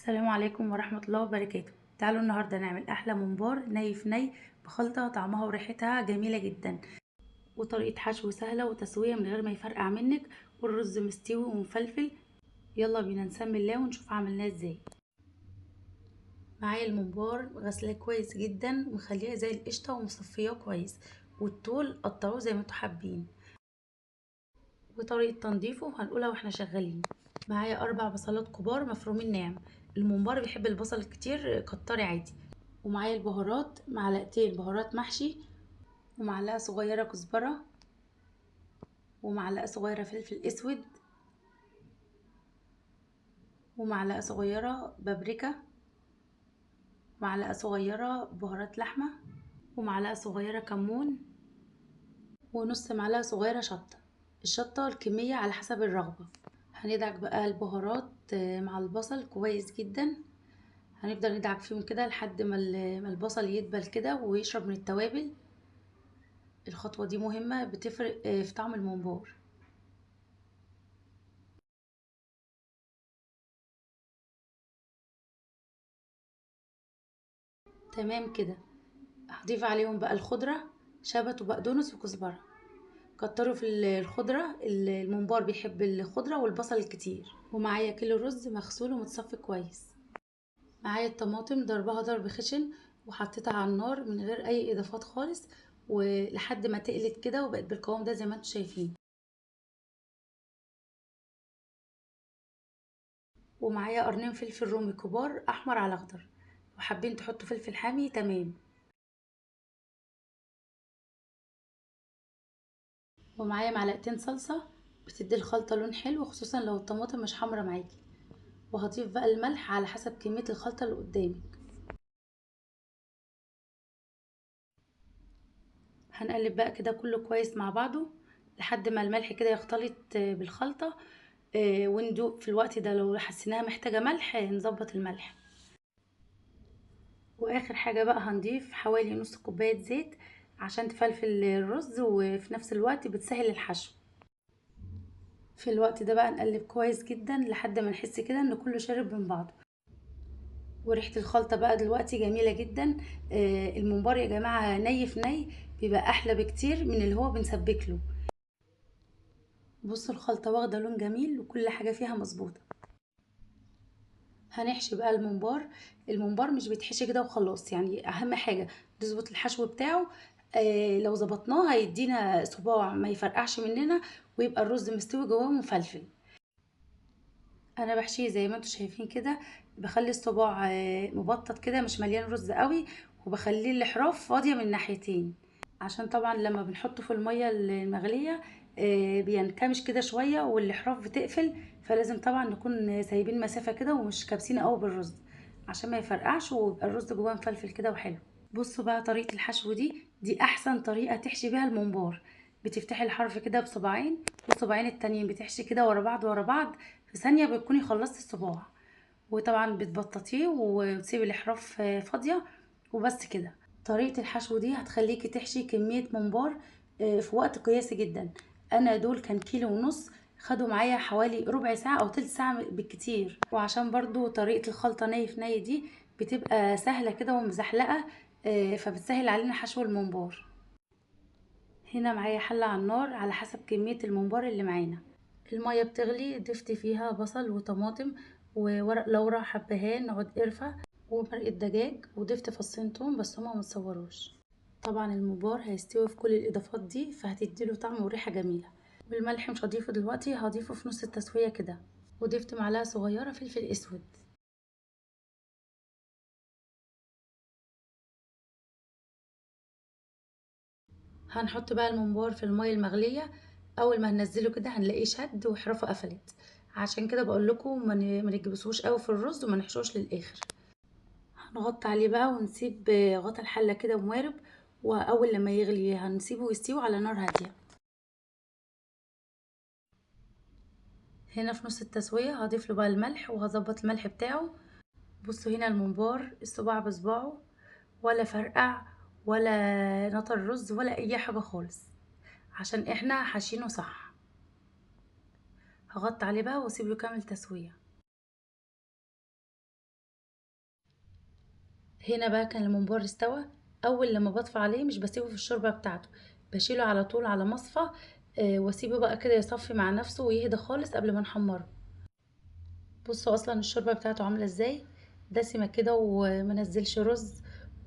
السلام عليكم ورحمة الله وبركاته. تعالوا النهاردة نعمل أحلى ممبار ني في ني بخلطة طعمها وريحتها جميلة جدا، وطريقة حشو سهلة وتسوية من غير ما يفرقع منك، والرز مستوي ومفلفل. يلا بينا نسمي الله ونشوف عملناه ازاي. معايا الممبار غسلاه كويس جدا ومخليه زي القشطة ومصفياه كويس، والطول قطعوه زي ما انتوا حابين. وطريقة تنظيفه هنقولها واحنا شغالين. معايا 4 بصلات كبار مفرومين ناعم، الممبار بيحب البصل كتير كتري عادي. ومعايا البهارات، معلقتين بهارات محشي، ومعلقة صغيرة كزبرة، ومعلقة صغيرة فلفل اسود، ومعلقة صغيرة بابريكا، معلقة صغيرة بهارات لحمة، ومعلقة صغيرة كمون، ونص معلقة صغيرة شطة. الشطة الكمية على حسب الرغبة. هندعك بقى البهارات مع البصل كويس جدا. هنفضل ندعك فيهم كده لحد ما البصل يدبل كده ويشرب من التوابل. الخطوة دي مهمة، بتفرق في طعم الممبار. تمام كده. هضيف عليهم بقى الخضرة، شبت وبقدونس وكزبرة. كتروا في الخضرة، الممبار بيحب الخضرة والبصل الكتير. ومعايا كيلو رز مغسول ومتصفي كويس. معايا الطماطم ضربها ضرب خشن، وحطيتها على النار من غير اي اضافات خالص، ولحد ما تقلت كده وبقت بالقوام ده زي ما انتم شايفين. ومعايا قرنين فلفل رومي كبار احمر على اخضر، وحابين تحطوا فلفل حامي تمام. ومعايا معلقتين صلصة، بتدي الخلطة لون حلو خصوصا لو الطماطم مش حمرا معاكي. وهضيف بقى الملح على حسب كمية الخلطة اللي قدامك. هنقلب بقى كده كله كويس مع بعضه لحد ما الملح كده يختلط بالخلطة. وندوق في الوقت ده، لو حسيناها محتاجة ملح نظبط الملح. واخر حاجة بقى هنضيف حوالي نص كوباية زيت عشان تفلفل الرز، وفي نفس الوقت بتسهل الحشو. في الوقت ده بقى نقلب كويس جدا لحد ما نحس كده ان كله شارب من بعضه. وريحة الخلطة بقى دلوقتي جميلة جدا. الممبار يا جماعة ني في ني بيبقى احلى بكتير من اللي هو بنسبك له. بصوا الخلطة واخدة لون جميل وكل حاجة فيها مظبوطة. هنحشي بقى الممبار. الممبار مش بيتحشي كده وخلاص، يعني اهم حاجة نظبط الحشو بتاعه. لو ظبطناه هيدينا صباع ما يفرقعش مننا، ويبقى الرز مستوي جواه مفلفل. انا بحشيه زي ما انتم شايفين كده، بخلي الصباع مبطط كده مش مليان رز قوي، وبخليه الاحراف فاضيه من ناحيتين، عشان طبعا لما بنحطه في الميه المغليه بينكمش كده شويه والاحراف بتقفل. فلازم طبعا نكون سايبين مسافه كده ومش كابسين قوي بالرز، عشان ما يفرقعش ويبقى الرز جواه مفلفل كده وحلو. بصوا بقى طريقه الحشو دي احسن طريقه تحشي بيها الممبار. بتفتحي الحرف كده بصباعين، والصباعين التانيين بتحشي كده ورا بعض ورا بعض، في ثانية بتكوني خلصتي الصباع. وطبعا بتبططيه وتسيبي الاحراف فاضية، وبس كده. طريقة الحشو دي هتخليكي تحشي كمية ممبار في وقت قياسي جدا. انا دول كان كيلو ونص، خدوا معايا حوالي ربع ساعة او تلت ساعة بالكتير. وعشان برضو طريقة الخلطة ني في ني دي بتبقى سهلة كده ومزحلقة، فبتسهل علينا حشو الممبار. هنا معايا حلة على النار على حسب كمية الممبار اللي معانا. المية بتغلي، ضفت فيها بصل وطماطم وورق لورا حبهان عود قرفة ومرقة دجاج، وضفت فصين توم بس هما متصوروش. طبعا الممبار هيستوي في كل الاضافات دي، فهتديله طعم وريحة جميلة. والملح مش هضيفه دلوقتي، هضيفه في نص التسوية كده. وضفت معلقة صغيرة فلفل اسود. هنحط بقى الممبار في المية المغلية. اول ما هننزله كده هنلاقيه شد وحرفه قفلت، عشان كده بقول لكم ما نجبسوش قوي في الرز وما نحشوش للاخر. هنغطي عليه بقى ونسيب غطا الحله كده موارب، واول لما يغلي هنسيبه يستوي على نار هاديه. هنا في نص التسويه هضيف له بقى الملح وهظبط الملح بتاعه. بصوا هنا الممبار الصباع بصباعه، ولا فرقع ولا نطر رز ولا اي حاجه خالص، عشان احنا حاشينه صح. هغطي عليه بقى واسيبه يكمل تسويه. هنا بقى كان الممبار استوى. اول لما بطفي عليه مش بسيبه في الشوربه بتاعته، بشيله على طول على مصفى، واسيبه بقى كده يصفي مع نفسه ويهدى خالص قبل ما نحمره. بصوا اصلا الشوربه بتاعته عامله ازاي، دسمه كده ومنزلش رز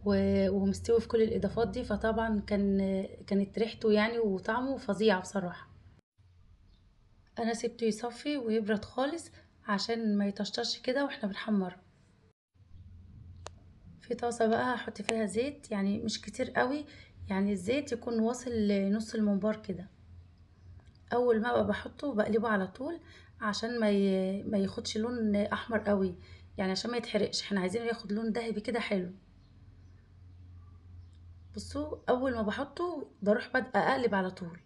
ومستوي في كل الاضافات دي، فطبعا كانت ريحته يعني وطعمه فظيع بصراحه. انا سبته يصفي ويبرد خالص عشان ما يطشطش كده واحنا بنحمره. في طاسه بقى هحط فيها زيت، يعني مش كتير قوي، يعني الزيت يكون واصل لنص الممبار كده. اول ما بقى بحطه بقلبه على طول عشان ما ياخدش لون احمر قوي، يعني عشان ما يتحرقش، احنا عايزينه ياخد لون ذهبي كده حلو. بصوا اول ما بحطه بروح بادئه اقلب على طول.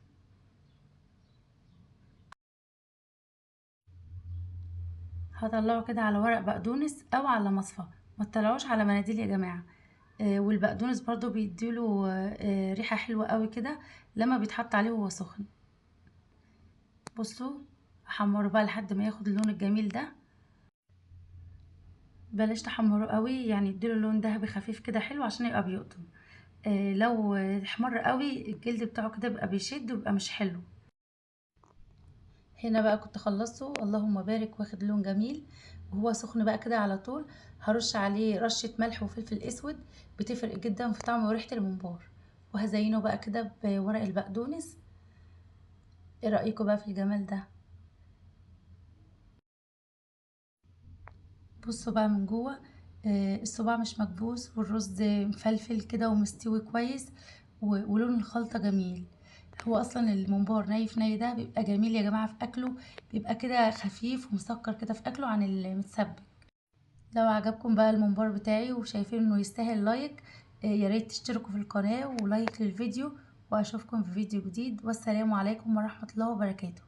هطلعه كده على ورق بقدونس او على مصفى، ما تطلعوش على مناديل يا جماعه. والبقدونس برضو بيديله ريحه حلوه قوي كده لما بيتحط عليه وهو سخن. بصوا احمره بقى لحد ما ياخد اللون الجميل ده. بلاش تحمره قوي، يعني اديله لون ذهبي خفيف كده حلو عشان يبقى بيقطن. لو احمر قوي الجلد بتاعه كده بيبقى بيشد ويبقى مش حلو. هنا بقى كنت خلصته، اللهم بارك، واخد لون جميل وهو سخن بقى كده على طول. هرش عليه رشة ملح وفلفل اسود، بتفرق جدا في طعم وريحة الممبار. وهزينه بقى كده بورق البقدونس. ايه رأيكم بقى في الجمال ده؟ بصوا بقى من جوه، الصباع مش مكبوس والرز مفلفل كده ومستوي كويس، ولون الخلطة جميل. هو اصلا الممبار ني في ني ده بيبقى جميل يا جماعة في اكله، بيبقى كده خفيف ومسكر كده في اكله عن المتسبك. لو عجبكم بقى الممبار بتاعي وشايفين انه يستاهل لايك، يا ريت تشتركوا في القناة ولايك للفيديو، واشوفكم في فيديو جديد، والسلام عليكم ورحمة الله وبركاته.